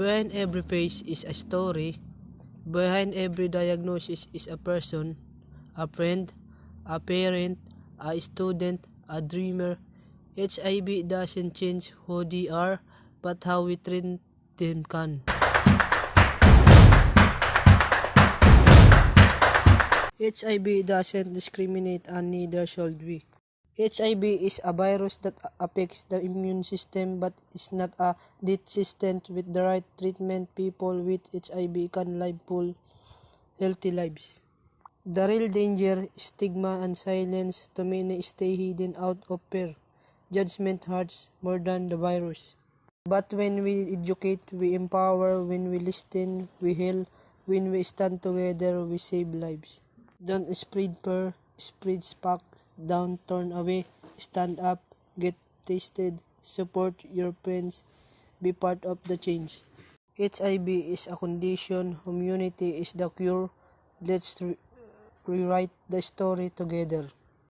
Behind every face is a story. Behind every diagnosis is a person, a friend, a parent, a student, a dreamer. HIV doesn't change who they are, but how we treat them can. HIV doesn't discriminate and neither should we. HIV is a virus that affects the immune system but is not a death sentence. With the right treatment, people with HIV can live full, healthy lives. The real danger, stigma and silence, too many stay hidden out of fear. Judgment hurts more than the virus. But when we educate, we empower. When we listen, we heal. When we stand together, we save lives. Don't spread fear, spread spark. Don't turn away, stand up, get tested, support your friends, be part of the change. HIV is a condition, immunity is the cure. Let's rewrite the story together.